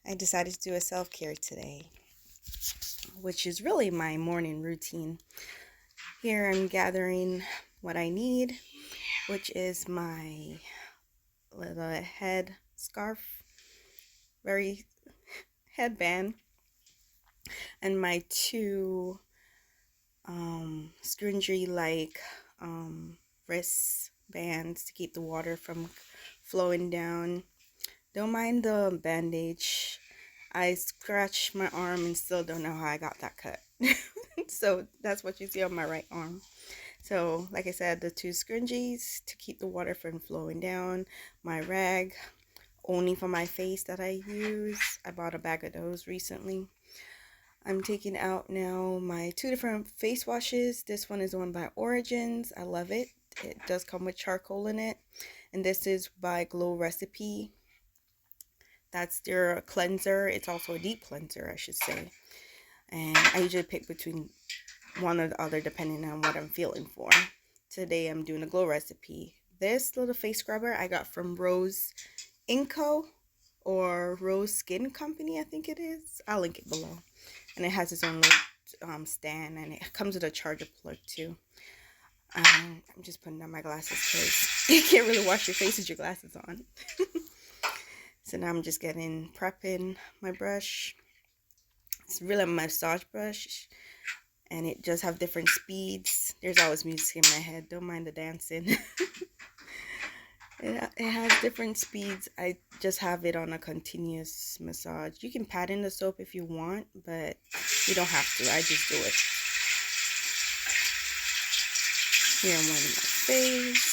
I decided to do a self-care today, which is really my morning routine. Here I'm gathering what I need, which is my little head scarf, very headband, and my two stringy like wrist bands to keep the water from flowing down. Don't mind the bandage. I scratched my arm and still don't know how I got that cut. So that's what you see on my right arm. So like I said, the two scrunchies to keep the water from flowing down, my rag only for my face that I use. I bought a bag of those recently. I'm taking out now my two different face washes. This one is one by Origins. I love it. It does come with charcoal in it. And this is by Glow Recipe. That's their cleanser. It's also a deep cleanser, I should say. And I usually pick between one or the other depending on what I'm feeling for. Today I'm doing a Glow Recipe. This little face scrubber I got from Rose Inco or Rose Skin Company, I think it is. I'll link it below. And it has its own little stand, and it comes with a charger plug too. I'm just putting on my glasses because you can't really wash your face with your glasses on. So now I'm just prepping my brush. It's really a massage brush, and it does have different speeds. There's always music in my head. Don't mind the dancing. It has different speeds. I just have it on a continuous massage. You can pat in the soap if you want, but you don't have to. I just do it. Here I'm wetting my face.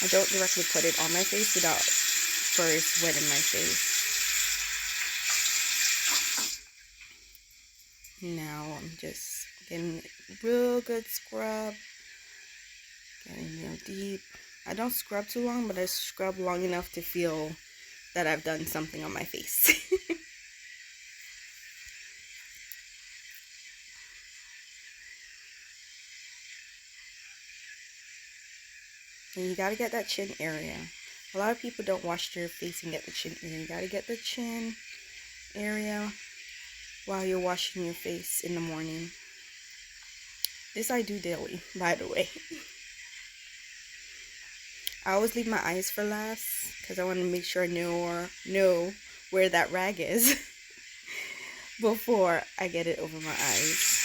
I don't directly put it on my face without first wetting my face. Now I'm just getting a real good scrub. Getting real deep. I don't scrub too long, but I scrub long enough to feel that I've done something on my face. And you gotta get that chin area. A lot of people don't wash their face and get the chin area. You gotta get the chin area while you're washing your face in the morning. This I do daily, by the way. I always leave my eyes for last because I want to make sure I know where that rag is before I get it over my eyes.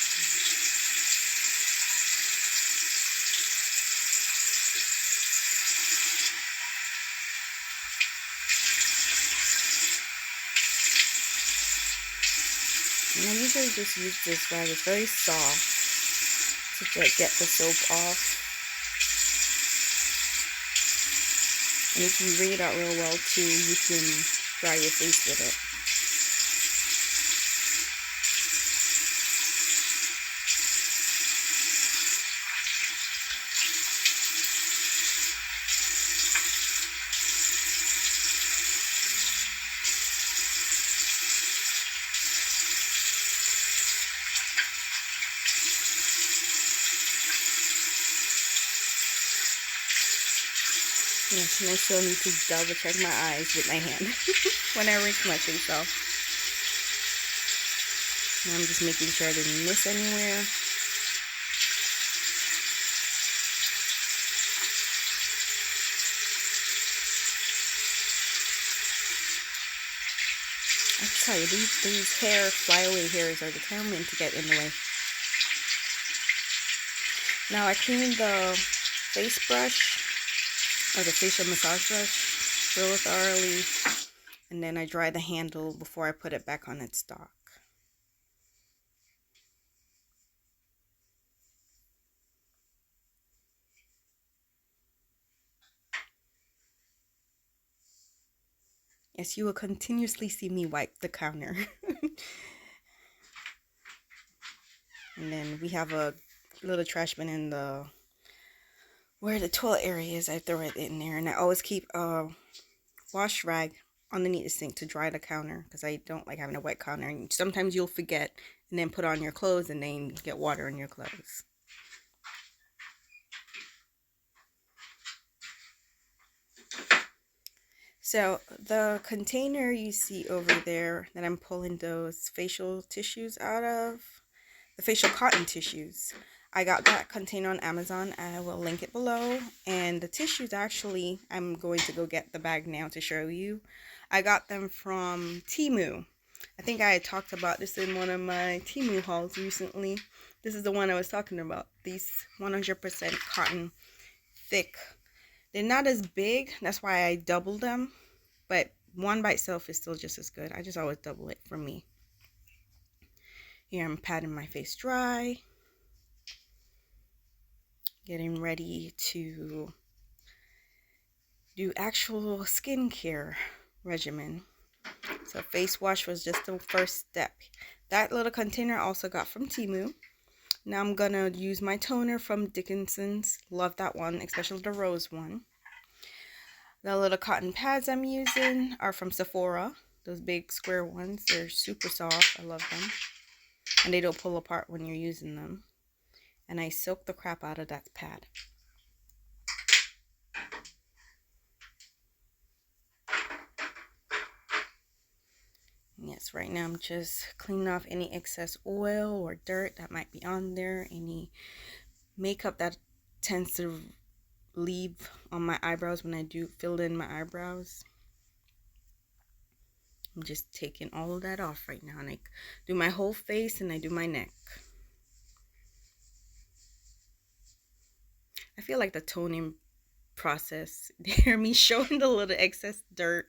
And I usually just use this rag. It's very soft to get the soap off. And if you wring it out real well too, you can dry your face with it. Yes, and I still need to double check my eyes with my hand when I rinse my face off. And I'm just making sure I didn't miss anywhere. I tell you, these flyaway hairs are determined to get in the way. Now I cleaned the face brush, or the facial massage brush, real thoroughly, and then I dry the handle before I put it back on its dock. Yes, you will continuously see me wipe the counter. And then we have a little trash bin in where the toilet area is. I throw it in there, and I always keep a wash rag underneath the sink to dry the counter because I don't like having a wet counter. And sometimes you'll forget and then put on your clothes and then get water on your clothes. So the container you see over there that I'm pulling those facial tissues out of, the facial cotton tissues, I got that container on Amazon. I will link it below. And the tissues, actually, I'm going to go get the bag now to show you. I got them from Temu. I think I had talked about this in one of my Temu hauls recently. This is the one I was talking about. These 100% cotton, thick. They're not as big. That's why I doubled them. But one by itself is still just as good. I just always double it for me. Here I'm patting my face dry. Getting ready to do actual skincare regimen. So face wash was just the first step. That little container I also got from Temu. Now I'm gonna use my toner from Dickinson's. Love that one, especially the rose one. The little cotton pads I'm using are from Sephora. Those big square ones. They're super soft. I love them. And they don't pull apart when you're using them. And I soak the crap out of that pad. Yes, right now I'm just cleaning off any excess oil or dirt that might be on there. Any makeup that tends to leave on my eyebrows when I do fill in my eyebrows. I'm just taking all of that off right now. And I do my whole face and I do my neck. I feel like the toning process, hear me showing the little excess dirt.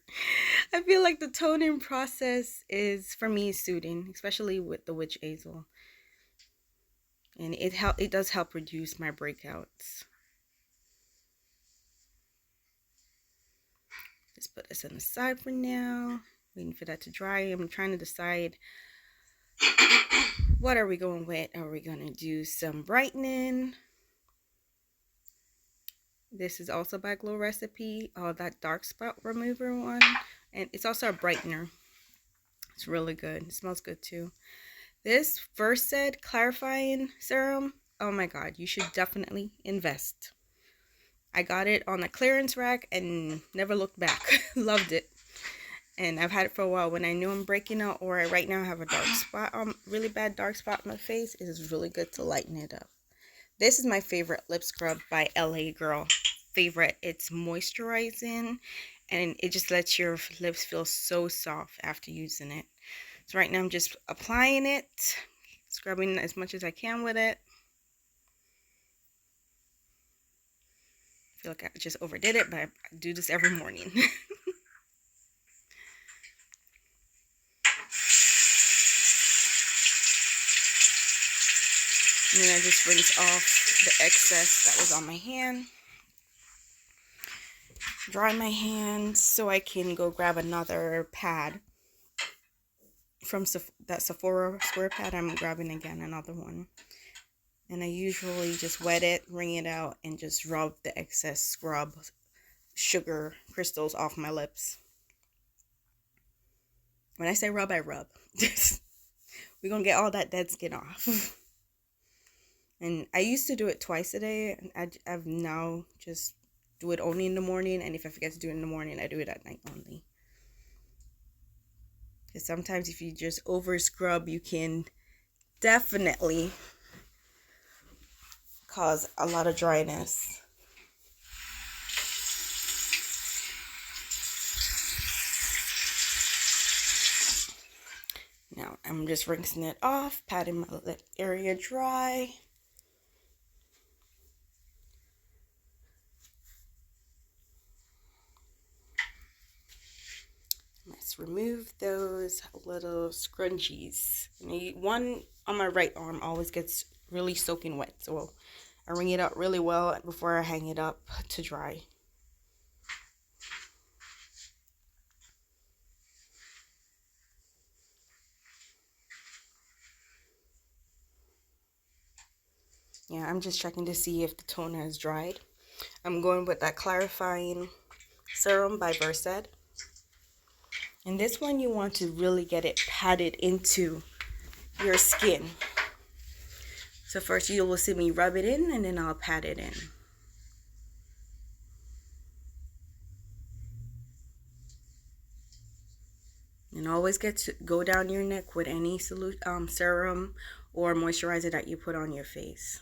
I feel like the toning process is, for me, soothing, especially with the witch hazel. And it does help reduce my breakouts. Just put this on the side for now. Waiting for that to dry. I'm trying to decide, what are we going with? Are we going to do some brightening? This is also by Glow Recipe. Oh, that dark spot remover one. And it's also a brightener. It's really good. It smells good too. This Versed clarifying serum. Oh my god, you should definitely invest. I got it on a clearance rack and never looked back. Loved it. And I've had it for a while. When I knew I'm breaking out, or right now I have a dark spot, really bad dark spot on my face, it is really good to lighten it up. This is my favorite lip scrub by LA Girl. Favorite. It's moisturizing and it just lets your lips feel so soft after using it. So right now I'm just applying it, scrubbing as much as I can with it. I feel like I just overdid it, but I do this every morning. And then I just rinse off the excess that was on my hand. Dry my hands so I can go grab another pad. From that Sephora square pad, I'm grabbing again another one. And I usually just wet it, wring it out, and just rub the excess scrub sugar crystals off my lips. When I say rub, I rub. We're going to get all that dead skin off. And I used to do it twice a day. And I've now just do it only in the morning. And if I forget to do it in the morning, I do it at night only. Because sometimes if you just over scrub, you can definitely cause a lot of dryness. Now I'm just rinsing it off, patting my lip area dry. Let's remove those little scrunchies. One on my right arm always gets really soaking wet, so I wring it out really well before I hang it up to dry. Yeah, I'm just checking to see if the toner has dried. I'm going with that clarifying serum by Versed. And this one you want to really get it patted into your skin. So first you will see me rub it in and then I'll pat it in. And always go down your neck with any serum or moisturizer that you put on your face.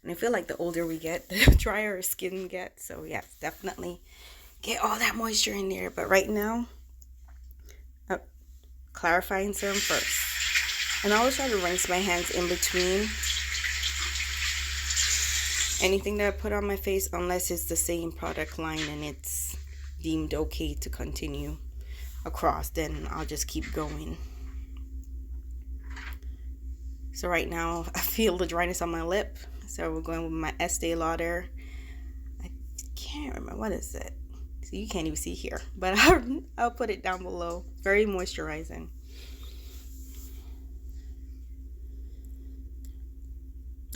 And I feel like the older we get, the drier our skin gets. So yes, definitely get all that moisture in there. But right now, clarifying serum first. And I always try to rinse my hands in between anything that I put on my face, unless it's the same product line and it's deemed okay to continue across, then I'll just keep going. So right now I feel the dryness on my lip, so we're going with my Estee Lauder. I can't remember, what is it? So you can't even see here, but I'll put it down below. Very moisturizing.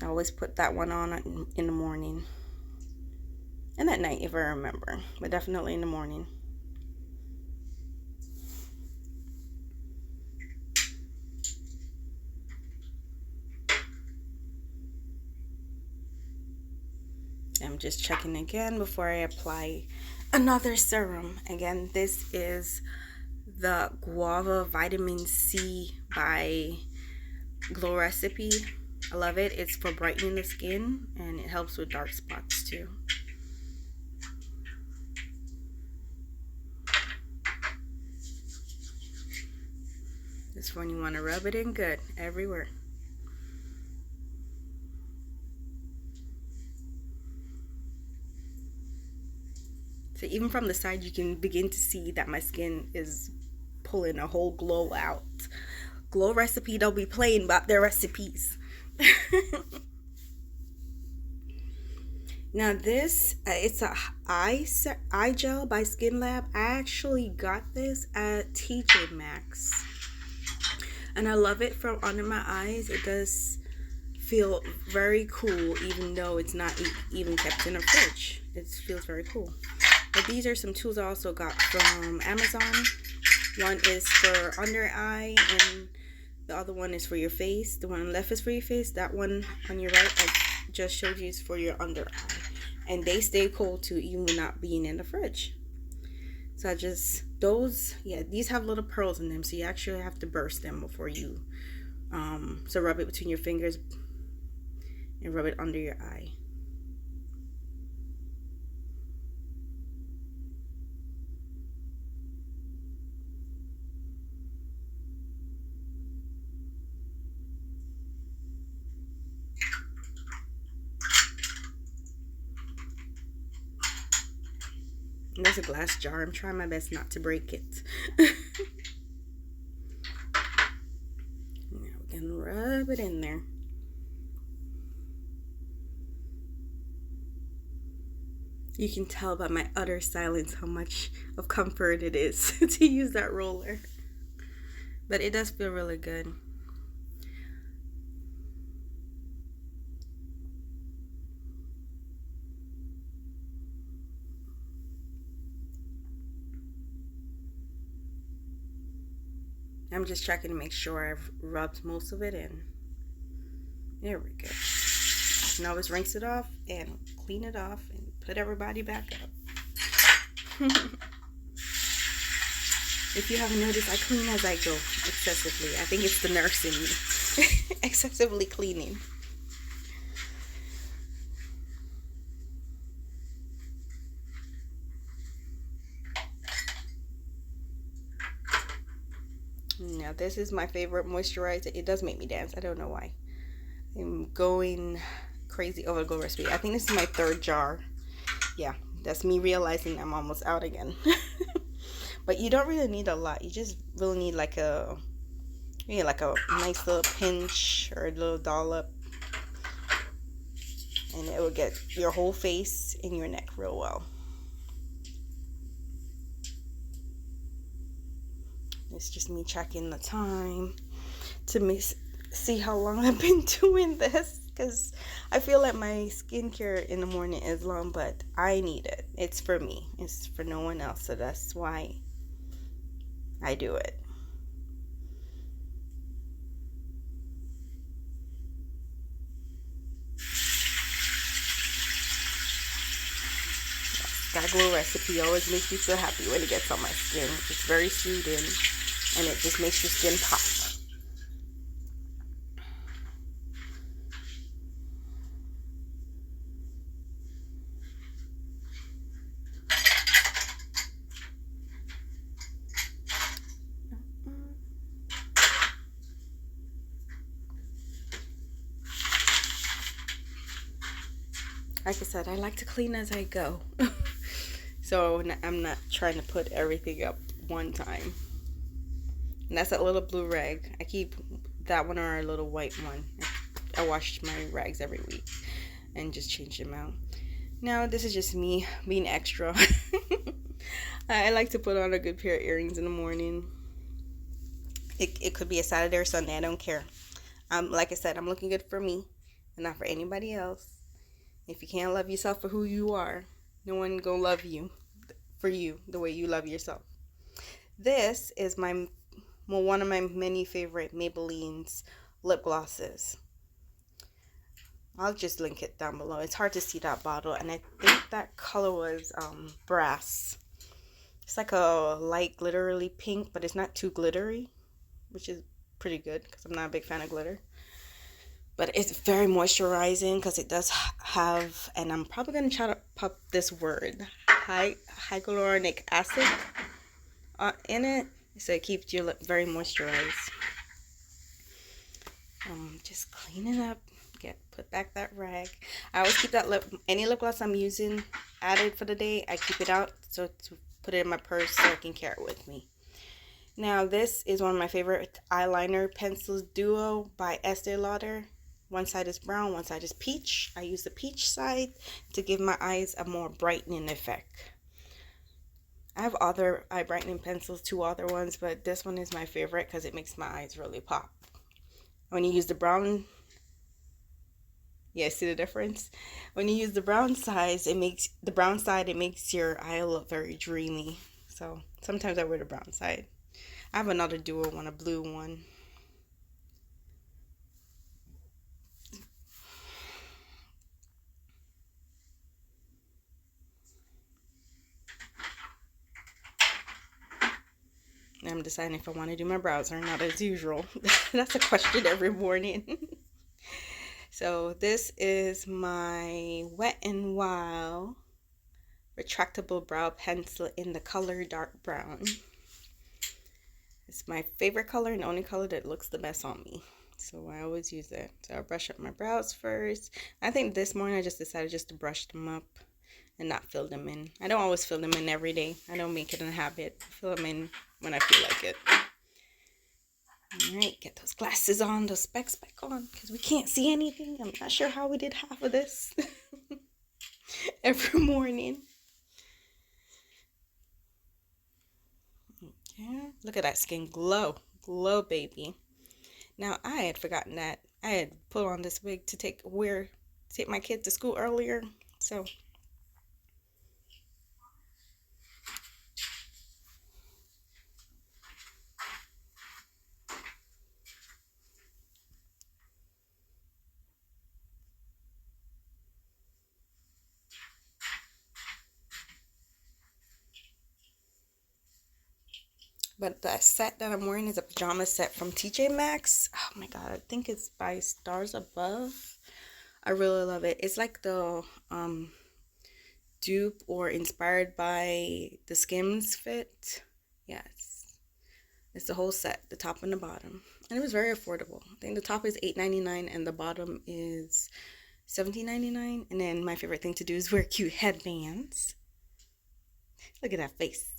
I always put that one on in the morning and at night if I remember, but definitely in the morning. I'm just checking again before I apply another serum. Again, this is the Guava Vitamin C by Glow Recipe. I love it. It's for brightening the skin and it helps with dark spots too. This one you want to rub it in good everywhere. So even from the side you can begin to see that my skin is pulling a whole glow out. Glow Recipe don't be playing about their recipes. Now this, it's a eye gel by Skin Lab. I actually got this at TJ Maxx. And I love it from under my eyes. It does feel very cool, even though it's not even kept in a fridge. It feels very cool. But these are some tools I also got from Amazon. One is for under eye and the other one is for your face. The one on the left is for your face. That one on your right, I just showed you, is for your under eye. And they stay cold too, even not being in the fridge. So I just, these have little pearls in them. So you actually have to burst them before you, so rub it between your fingers and rub it under your eye. And there's a glass jar. I'm trying my best not to break it. Now we're gonna rub it in there. You can tell by my utter silence how much of comfort it is to use that roller. But it does feel really good. I'm just checking to make sure I've rubbed most of it in. There we go. Now let's rinse it off and clean it off and put everybody back up. If you haven't noticed, I clean as I go excessively. I think it's the nurse in me. Excessively cleaning. Now this is my favorite moisturizer. It does make me dance. I don't know why. I'm going crazy over Glow Recipe. I think this is my third jar. Yeah, that's me realizing I'm almost out again. But you don't really need a lot. You just really need like a nice little pinch or a little dollop. And it will get your whole face and your neck real well. It's just me checking the time to see how long I've been doing this, because I feel like my skincare in the morning is long, but I need it. It's for me. It's for no one else, so that's why I do it. that glow recipe always makes me so happy when it gets on my skin. It's very soothing and it just makes your skin pop. Like I said, I like to clean as I go. So I'm not trying to put everything up one time. And that's that little blue rag. I keep that one or a little white one. I wash my rags every week and just change them out. Now this is just me being extra. I like to put on a good pair of earrings in the morning. It could be a Saturday or Sunday, I don't care. Like I said, I'm looking good for me and not for anybody else. If you can't love yourself for who you are, no one gonna love you for you the way you love yourself. This is one of my many favorite Maybelline's lip glosses. I'll just link it down below. It's hard to see that bottle, and I think that color was brass. It's like a light glittery pink, but it's not too glittery, which is pretty good because I'm not a big fan of glitter. But it's very moisturizing because it does have, and I'm probably going to try to pop this word, hyaluronic acid in it. So it keeps your lip very moisturized. Just clean it up. Put back that rag. I always keep that any lip gloss I'm using added for the day, I keep it out so to put it in my purse so I can carry it with me. Now this is one of my favorite eyeliner pencils duo by Estee Lauder. One side is brown, one side is peach. I use the peach side to give my eyes a more brightening effect. I have other eye brightening pencils, 2 other ones, but this one is my favorite because it makes my eyes really pop. When you use the brown, yeah, see the difference? When you use the brown side, it makes your eye look very dreamy. So sometimes I wear the brown side. I have another duo one, a blue one. I'm deciding if I want to do my brows or not as usual. That's a question every morning. So this is my Wet n Wild retractable brow pencil in the color dark brown. It's my favorite color and the only color that looks the best on me. So I always use it. So I brush up my brows first. I think this morning I just decided just to brush them up and not fill them in. I don't always fill them in every day. I don't make it a habit. I fill them in when I feel like it. Alright, get those glasses on, those specs back on, because we can't see anything. I'm not sure how we did half of this every morning. Yeah, look at that skin glow. Glow, baby. Now, I had forgotten that I had put on this wig to take my kid to school earlier. So but the set that I'm wearing is a pajama set from TJ Maxx. Oh my god, I think it's by Stars Above. I really love it. It's like the dupe or inspired by the Skims fit. Yes, it's the whole set, the top and the bottom, and it was very affordable. I think the top is $8.99 and the bottom is $17.99. And then my favorite thing to do is wear cute headbands. Look at that face.